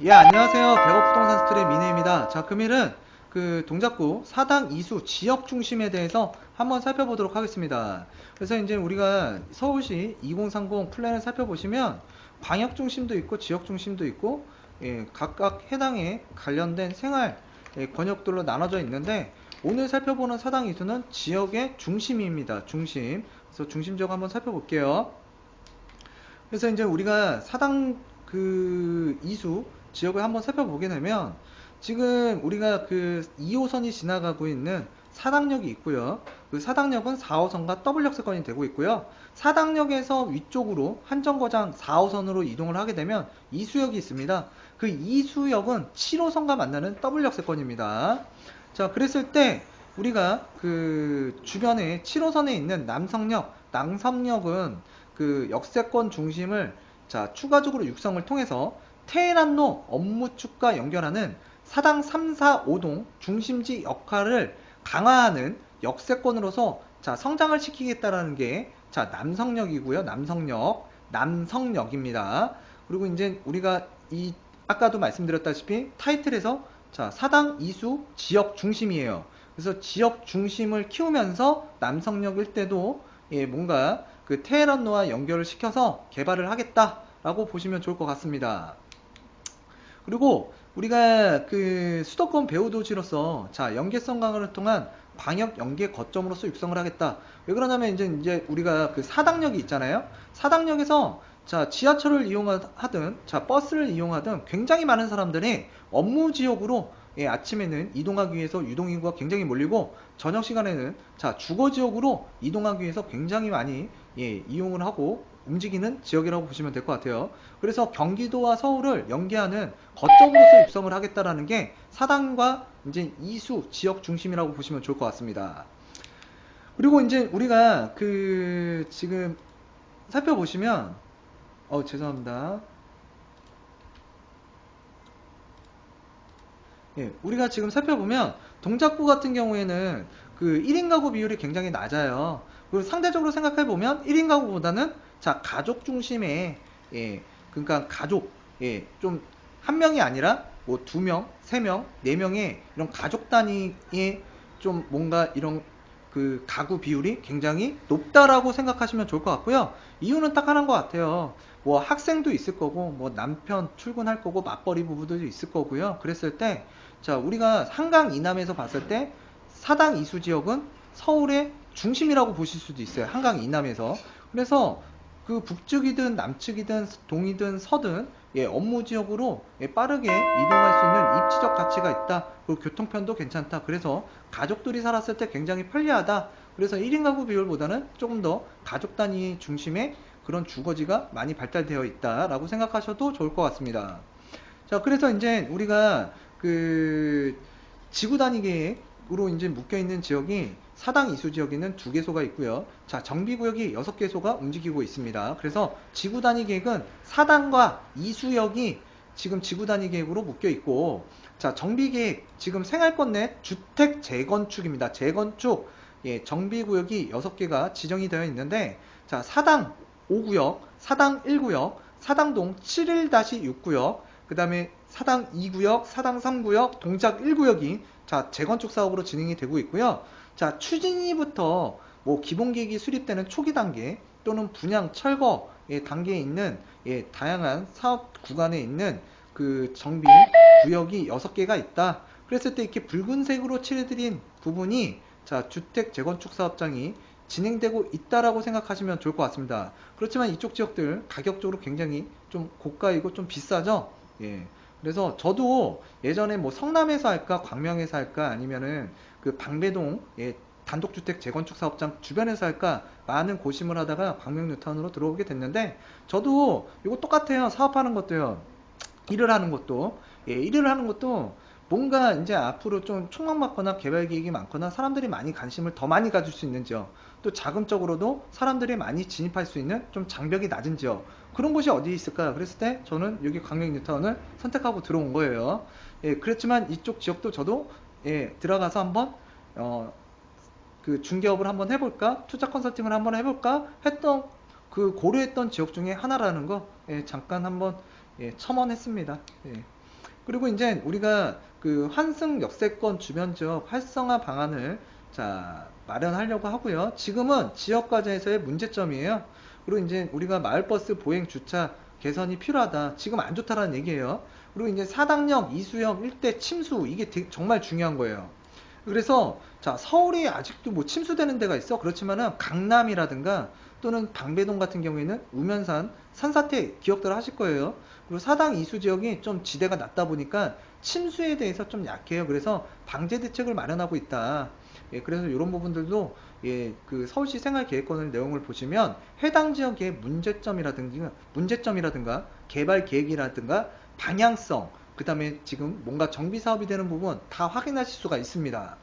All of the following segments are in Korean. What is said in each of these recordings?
예, 안녕하세요. 백업 부동산 스트랩 미네입니다. 자, 금일은 그 동작구 사당 이수 지역 중심에 대해서 한번 살펴보도록 하겠습니다. 그래서 이제 우리가 서울시 2030 플랜을 살펴보시면 광역 중심도 있고 지역 중심도 있고, 예, 각각 해당에 관련된 생활 권역들로 나눠져 있는데, 오늘 살펴보는 사당 이수는 지역의 중심입니다. 중심. 그래서 중심 지역 한번 살펴볼게요. 그래서 이제 우리가 사당 이수 지역을 한번 살펴보게 되면, 지금 우리가 그 2호선이 지나가고 있는 사당역이 있고요. 그 사당역은 4호선과 더블 역세권이 되고 있고요. 사당역에서 위쪽으로 한정거장 4호선으로 이동을 하게 되면 이수역이 있습니다. 그 이수역은 7호선과 만나는 더블 역세권입니다. 자, 그랬을 때 우리가 그 주변에 7호선에 있는 남성역, 남섬역은 그 역세권 중심을 추가적으로 육성을 통해서 테헤란로 업무축과 연결하는 사당 3, 4, 5동 중심지 역할을 강화하는 역세권으로서 성장을 시키겠다라는 게 남성역이고요. 남성역입니다. 그리고 이제 우리가 아까도 말씀드렸다시피 타이틀에서 사당 이수 지역 중심이에요. 그래서 지역 중심을 키우면서 남성역 일대도 뭔가 그 테헤란로와 연결을 시켜서 개발을 하겠다라고 보시면 좋을 것 같습니다. 그리고 우리가 그 수도권 배후 도시로서 연계성 강화를 통한 광역 연계 거점으로서 육성을 하겠다. 왜 그러냐면 이제 우리가 그 사당역이 있잖아요. 사당역에서 지하철을 이용하든 버스를 이용하든 굉장히 많은 사람들이 업무 지역으로 아침에는 이동하기 위해서 유동인구가 굉장히 몰리고, 저녁 시간에는 주거 지역으로 이동하기 위해서 굉장히 많이 이용을 하고 움직이는 지역이라고 보시면 될 것 같아요. 그래서 경기도와 서울을 연계하는 거점으로서 육성을 하겠다라는 게 사당과 이제 이수 지역 중심이라고 보시면 좋을 것 같습니다. 그리고 이제 우리가 그 지금 살펴보시면, 죄송합니다. 예, 우리가 지금 살펴보면 동작구 같은 경우에는 그 1인 가구 비율이 굉장히 낮아요. 그리고 상대적으로 생각해보면 1인 가구보다는 가족 중심의, 그러니까 가족, 좀 한 명이 아니라 뭐 2명, 3명, 4명의 이런 가족 단위의 좀 뭔가 이런 그 가구 비율이 굉장히 높다라고 생각하시면 좋을 것 같고요. 이유는 딱 하나인 것 같아요. 뭐 학생도 있을 거고, 뭐 남편 출근할 거고, 맞벌이 부부도 있을 거고요. 그랬을 때 우리가 한강 이남에서 봤을 때 사당 이수 지역은 서울의 중심이라고 보실 수도 있어요. 한강 이남에서. 그래서 그 북측이든 남측이든 동이든 서든 업무 지역으로 빠르게 이동할 수 있는 입지적 가치가 있다. 그리고 교통편도 괜찮다. 그래서 가족들이 살았을 때 굉장히 편리하다. 그래서 1인 가구 비율보다는 조금 더 가족 단위 중심의 그런 주거지가 많이 발달되어 있다라고 생각하셔도 좋을 것 같습니다. 자, 그래서 이제 우리가 그 지구 단위 계획으로 이제 묶여 있는 지역이 사당 이수 지역에는 2개소가 있고요. 정비구역이 6개소가 움직이고 있습니다. 그래서 지구 단위 계획은 사당과 이수역이 지금 지구 단위 계획으로 묶여 있고, 정비 계획 지금 생활권 내 주택 재건축입니다. 재건축 정비구역이 6개가 지정이 되어 있는데, 사당 5구역, 사당 1구역, 사당동 71-6구역, 그 다음에 사당 2구역, 사당 3구역, 동작 1구역이 재건축 사업으로 진행이 되고 있고요. 추진위부터 뭐 기본계획이 수립되는 초기 단계 또는 분양 철거 단계에 있는 다양한 사업 구간에 있는 그 정비 구역이 6개가 있다. 그랬을 때 이렇게 붉은색으로 칠해드린 부분이 주택 재건축 사업장이 진행되고 있다라고 생각하시면 좋을 것 같습니다. 그렇지만 이쪽 지역들 가격적으로 굉장히 좀 고가이고 좀 비싸죠. 그래서 저도 예전에 뭐 성남에서 할까 광명에서 할까 아니면은 그 방배동 단독주택 재건축 사업장 주변에서 할까 많은 고심을 하다가 광명 뉴타운으로 들어오게 됐는데, 저도 이거 똑같아요. 사업하는 것도요. 일을 하는 것도 뭔가 이제 앞으로 좀 촉망받거나 개발 계획이 많거나 사람들이 많이 관심을 더 많이 가질 수 있는 지역, 또 자금적으로도 사람들이 많이 진입할 수 있는 좀 장벽이 낮은 지역, 그런 곳이 어디 있을까요? 그랬을 때 저는 여기 광명 뉴타운을 선택하고 들어온 거예요. 그렇지만 이쪽 지역도 저도 들어가서 한번 그 중개업을 한번 해볼까, 투자 컨설팅을 한번 해볼까 했던 그 고려했던 지역 중에 하나라는 거 잠깐 한번 첨언했습니다. 그리고 이제 우리가 그 환승 역세권 주변 지역 활성화 방안을 마련하려고 하고요. 지금은 지역 과제에서의 문제점이에요. 그리고 이제 우리가 마을버스 보행 주차 개선이 필요하다. 지금 안 좋다라는 얘기예요. 그리고 이제 사당역, 이수역 일대 침수 이게 정말 중요한 거예요. 그래서 서울이 아직도 뭐 침수되는 데가 있어. 그렇지만은 강남이라든가 또는 방배동 같은 경우에는 우면산 산사태 기억들 하실 거예요. 그리고 사당 이수 지역이 좀 지대가 낮다 보니까 침수에 대해서 좀 약해요. 그래서 방제 대책을 마련하고 있다. 예, 그래서 이런 부분들도 예, 그 서울시 생활계획권 내용을 보시면 해당 지역의 문제점이라든가 개발 계획이라든가 방향성, 그 다음에 지금 뭔가 정비 사업이 되는 부분 다 확인하실 수가 있습니다.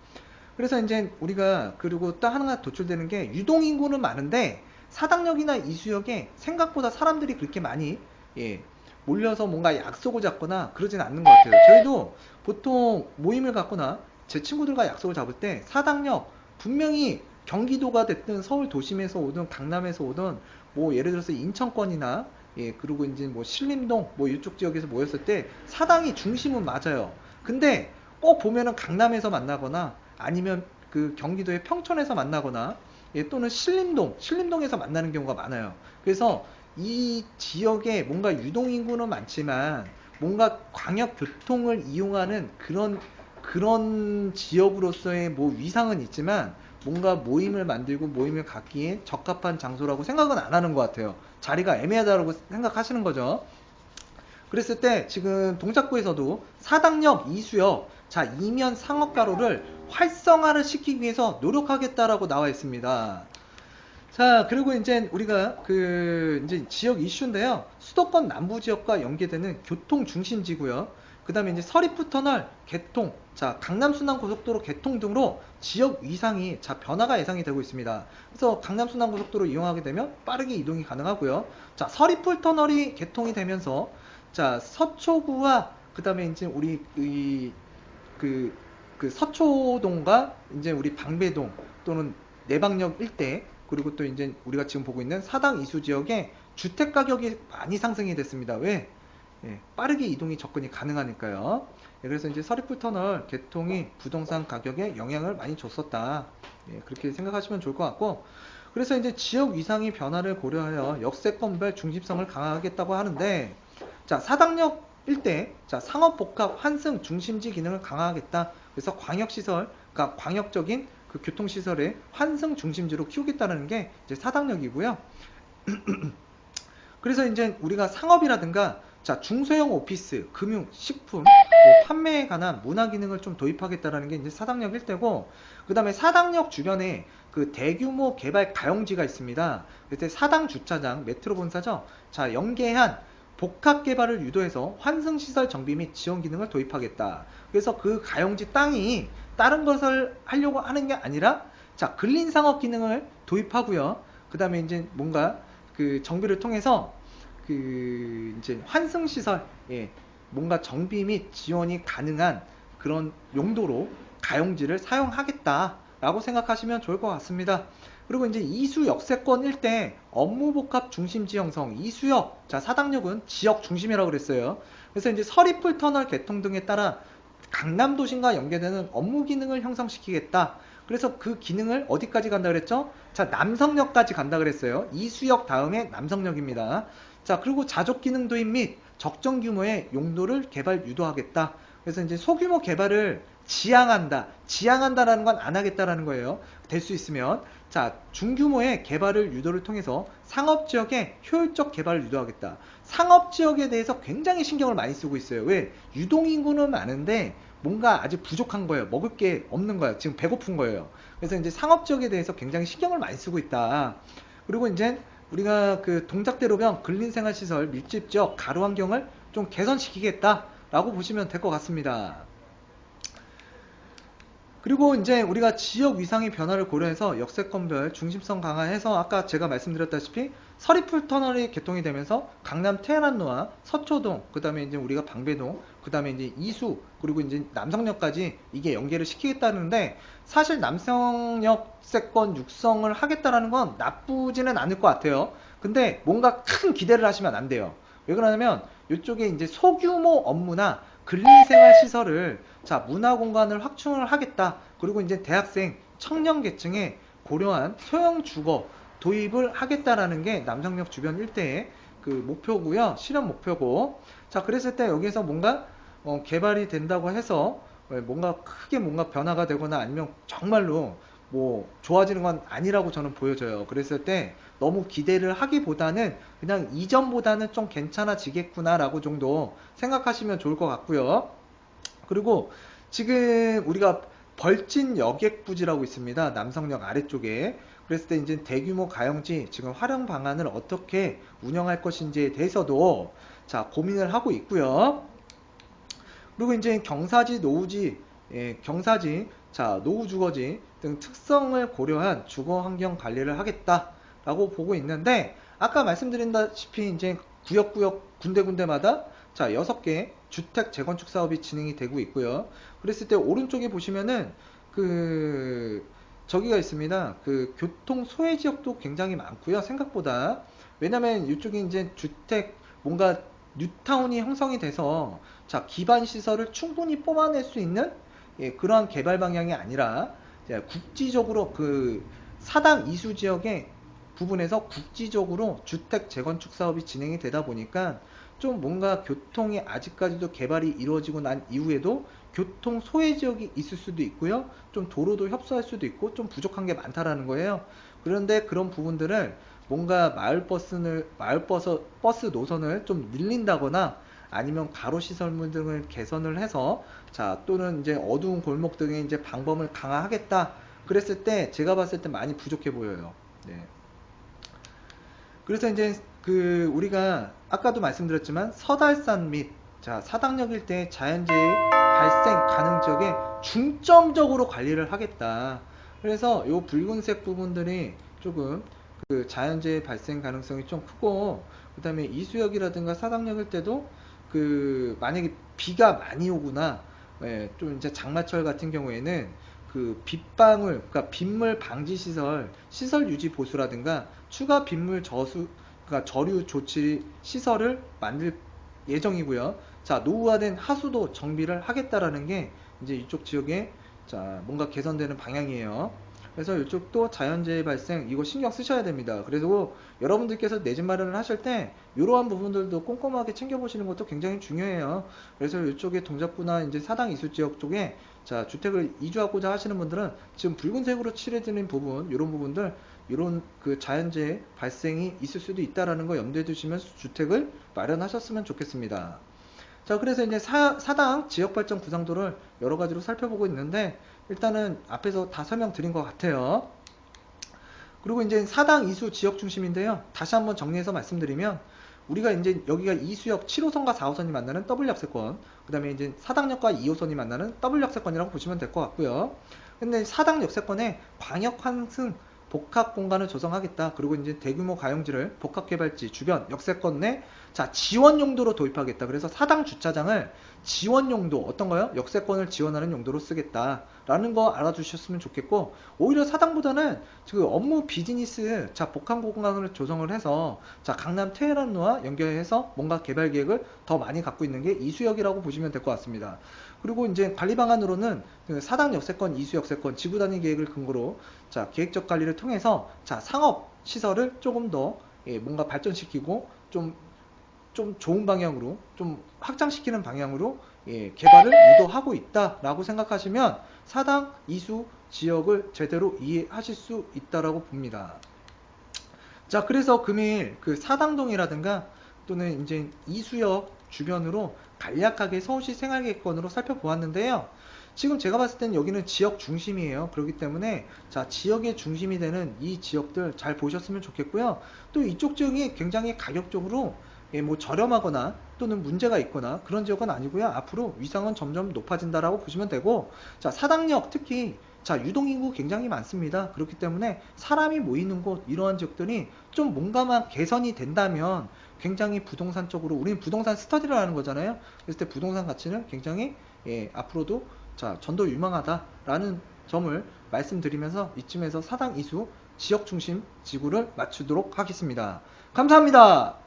그래서 이제 우리가 그리고 또 하나 도출되는 게 유동인구는 많은데 사당역이나 이수역에 생각보다 사람들이 그렇게 많이 예, 몰려서 뭔가 약속을 잡거나 그러진 않는 것 같아요. 저희도 보통 모임을 갖거나 제 친구들과 약속을 잡을 때 사당역 분명히 경기도가 됐든 서울 도심에서 오든 강남에서 오든 뭐 예를 들어서 인천권이나 예, 그리고 이제 뭐 신림동 뭐 이쪽 지역에서 모였을 때 사당이 중심은 맞아요. 근데 꼭 보면은 강남에서 만나거나 아니면 그 경기도의 평촌에서 만나거나 예, 또는 신림동에서 만나는 경우가 많아요. 그래서 이 지역에 뭔가 유동인구는 많지만 뭔가 광역교통을 이용하는 그런 지역으로서의 뭐 위상은 있지만 뭔가 모임을 만들고 모임을 갖기에 적합한 장소라고 생각은 안 하는 것 같아요. 자리가 애매하다고 생각하시는 거죠. 그랬을 때 지금 동작구에서도 사당역, 이수역, 이면 상업가로를 활성화를 시키기 위해서 노력하겠다라고 나와 있습니다. 자, 그리고 이제 우리가 그 이제 지역 이슈인데요. 수도권 남부 지역과 연계되는 교통 중심지고요. 그 다음에 이제 서리프 터널 개통, 강남 순환 고속도로 개통 등으로 지역 위상이 변화가 예상이 되고 있습니다. 그래서 강남 순환 고속도로 이용하게 되면 빠르게 이동이 가능하고요. 서리풀 터널이 개통이 되면서 서초구와 그 다음에 이제 우리 그 서초동과 이제 우리 방배동 또는 내방역 일대 그리고 또 이제 우리가 지금 보고 있는 사당 이수 지역에 주택 가격이 많이 상승이 됐습니다. 왜? 예, 빠르게 이동이 접근이 가능하니까요. 예, 그래서 이제 서리풀 터널 개통이 부동산 가격에 영향을 많이 줬었다. 예, 그렇게 생각하시면 좋을 것 같고, 그래서 이제 지역 위상의 변화를 고려하여 역세권별 중심성을 강화하겠다고 하는데, 사당역 일대 상업복합 환승 중심지 기능을 강화하겠다. 그래서 광역시설, 그러니까 광역적인 그 교통시설의 환승 중심지로 키우겠다는 게 이제 사당역이고요. 그래서 이제 우리가 상업이라든가 중소형 오피스, 금융, 식품, 판매에 관한 문화 기능을 좀 도입하겠다라는 게 이제 사당역 일대고, 그 다음에 사당역 주변에 그 대규모 개발 가용지가 있습니다. 그때 사당 주차장, 메트로 본사죠. 연계한 복합 개발을 유도해서 환승시설 정비 및 지원 기능을 도입하겠다. 그래서 그 가용지 땅이 다른 것을 하려고 하는 게 아니라 근린 상업 기능을 도입하고요. 그 다음에 이제 뭔가 그 정비를 통해서 그 이제 환승시설, 예, 뭔가 정비 및 지원이 가능한 그런 용도로 가용지를 사용하겠다라고 생각하시면 좋을 것 같습니다. 그리고 이제 이수 역세권 일대 업무복합 중심지 형성, 이수역, 사당역은 지역 중심이라고 그랬어요. 그래서 이제 서리풀 터널 개통 등에 따라 강남 도심과 연계되는 업무 기능을 형성시키겠다. 그래서 그 기능을 어디까지 간다 그랬죠? 남성역까지 간다 그랬어요. 이수역 다음에 남성역입니다. 그리고 자족 기능 도입 및 적정 규모의 용도를 개발 유도하겠다. 그래서 이제 소규모 개발을 지향한다라는 건 안 하겠다라는 거예요. 될 수 있으면. 중규모의 개발을 유도를 통해서 상업지역의 효율적 개발을 유도하겠다. 상업지역에 대해서 굉장히 신경을 많이 쓰고 있어요. 왜? 유동인구는 많은데 뭔가 아직 부족한 거예요. 먹을 게 없는 거예요. 지금 배고픈 거예요. 그래서 이제 상업지역에 대해서 굉장히 신경을 많이 쓰고 있다. 그리고 이제 우리가 그 동작대로변 근린생활시설 밀집지역 가로환경을 좀 개선시키겠다라고 보시면 될 것 같습니다. 그리고 이제 우리가 지역 위상의 변화를 고려해서 역세권별 중심성 강화해서 아까 제가 말씀드렸다시피 서리풀 터널이 개통이 되면서 강남 테헤란로와 서초동, 그 다음에 이제 우리가 방배동, 그 다음에 이제 이수, 그리고 이제 남성역까지 이게 연계를 시키겠다는데 사실 남성역세권 육성을 하겠다라는 건 나쁘지는 않을 것 같아요. 근데 뭔가 큰 기대를 하시면 안 돼요. 왜 그러냐면 이쪽에 이제 소규모 업무나 근린생활시설을 자 문화 공간을 확충을 하겠다. 그리고 이제 대학생, 청년 계층에 고려한 소형 주거 도입을 하겠다라는 게 남성역 주변 일대의 그 목표고요. 실현 목표고. 자, 그랬을 때 여기서 뭔가 개발이 된다고 해서 뭔가 크게 뭔가 변화가 되거나 아니면 정말로 뭐 좋아지는 건 아니라고 저는 보여져요. 그랬을 때 너무 기대를 하기보다는 그냥 이전보다는 좀 괜찮아지겠구나라고 정도 생각하시면 좋을 것 같고요. 그리고 지금 우리가 벌진 여객부지라고 있습니다. 남성역 아래쪽에. 그랬을 때 이제 대규모 가용지 지금 활용 방안을 어떻게 운영할 것인지에 대해서도 자 고민을 하고 있고요. 그리고 이제 경사지, 노후지, 경사지, 자 노후주거지 등 특성을 고려한 주거 환경 관리를 하겠다라고 보고 있는데 아까 말씀드린다시피 이제 구역구역 군데군데마다 자 6개 주택 재건축 사업이 진행이 되고 있고요. 그랬을 때 오른쪽에 보시면은 그 저기가 있습니다. 그 교통 소외 지역도 굉장히 많고요. 생각보다. 왜냐면 이쪽에 이제 주택 뭔가 뉴타운이 형성이 돼서 자 기반 시설을 충분히 뽑아낼 수 있는 그러한 개발 방향이 아니라 국지적으로 그 사당 이수 지역의 부분에서 국지적으로 주택 재건축 사업이 진행이 되다 보니까 좀 뭔가 교통이 아직까지도 개발이 이루어지고 난 이후에도 교통 소외 지역이 있을 수도 있고요. 좀 도로도 협소할 수도 있고 좀 부족한 게 많다라는 거예요. 그런데 그런 부분들을 뭔가 버스 노선을 좀 늘린다거나 아니면 가로 시설물 등을 개선을 해서 자 또는 이제 어두운 골목 등의 이제 방범을 강화하겠다. 그랬을 때 제가 봤을 때 많이 부족해 보여요. 네. 그래서 이제 그 우리가 아까도 말씀드렸지만 서달산 및 자 사당역 일대 자연재해 발생 가능 지역에 중점적으로 관리를 하겠다. 그래서 요 붉은색 부분들이 조금 그 자연재해 발생 가능성이 좀 크고 그 다음에 이수역이라든가 사당역 일대도 그 만약에 비가 많이 오거나 좀 이제 장마철 같은 경우에는 그 빗방울, 그러니까 빗물 방지 시설 유지 보수라든가 추가 빗물 저수, 그러니까 저류 조치 시설을 만들 예정이고요. 자, 노후화된 하수도 정비를 하겠다라는 게 이제 이쪽 지역에 자, 뭔가 개선되는 방향이에요. 그래서 이쪽도 자연재해 발생 이거 신경 쓰셔야 됩니다. 그래서 여러분들께서 내 집 마련을 하실 때 이러한 부분들도 꼼꼼하게 챙겨보시는 것도 굉장히 중요해요. 그래서 이쪽에 동작구나 이제 사당 이수 지역 쪽에 자 주택을 이주하고자 하시는 분들은 지금 붉은색으로 칠해드린 부분 이런 부분들 이런 그 자연재해 발생이 있을 수도 있다라는 거 염두에 두시면서 주택을 마련하셨으면 좋겠습니다. 자, 그래서 이제 사당 지역발전 구상도를 여러 가지로 살펴보고 있는데 일단은 앞에서 다 설명드린 것 같아요. 그리고 이제 사당 이수 지역 중심인데요. 다시 한번 정리해서 말씀드리면 우리가 이제 여기가 이수역 7호선과 4호선이 만나는 W역세권, 그 다음에 이제 사당역과 2호선이 만나는 W역세권이라고 보시면 될 것 같고요. 근데 사당역세권에 광역 환승 복합 공간을 조성하겠다. 그리고 이제 대규모 가용지를 복합개발지 주변 역세권 내 자 지원 용도로 도입하겠다. 그래서 사당 주차장을 지원 용도 어떤가요? 역세권을 지원하는 용도로 쓰겠다라는 거 알아주셨으면 좋겠고 오히려 사당보다는 지금 업무 비즈니스 자 복합 공간을 조성을 해서 자 강남 테헤란로와 연결해서 뭔가 개발 계획을 더 많이 갖고 있는 게 이수역이라고 보시면 될 것 같습니다. 그리고 이제 관리 방안으로는 그 사당 역세권, 이수 역세권, 지구 단위 계획을 근거로 자 계획적 관리를 통해서 자 상업 시설을 조금 더 뭔가 발전시키고 좀 좋은 방향으로 좀 확장시키는 방향으로 개발을 유도하고 있다라고 생각하시면 사당 이수 지역을 제대로 이해하실 수 있다라고 봅니다. 자, 그래서 금일 그 사당동이라든가 또는 이제 이수역 주변으로 간략하게 서울시 생활계획권으로 살펴보았는데요. 지금 제가 봤을 때는 여기는 지역 중심이에요. 그렇기 때문에 자 지역의 중심이 되는 이 지역들 잘 보셨으면 좋겠고요. 또 이쪽 지역이 굉장히 가격적으로 뭐 저렴하거나 또는 문제가 있거나 그런 지역은 아니고요. 앞으로 위상은 점점 높아진다라고 보시면 되고 자 사당역 특히 자 유동인구 굉장히 많습니다. 그렇기 때문에 사람이 모이는 곳 이러한 지역들이 좀 뭔가만 개선이 된다면 굉장히 부동산 쪽으로 우리는 부동산 스터디를 하는 거잖아요. 그랬을 때 부동산 가치는 굉장히 앞으로도 자 전도 유망하다라는 점을 말씀드리면서 이쯤에서 사당 이수 지역 중심 지구를 마치도록 하겠습니다. 감사합니다.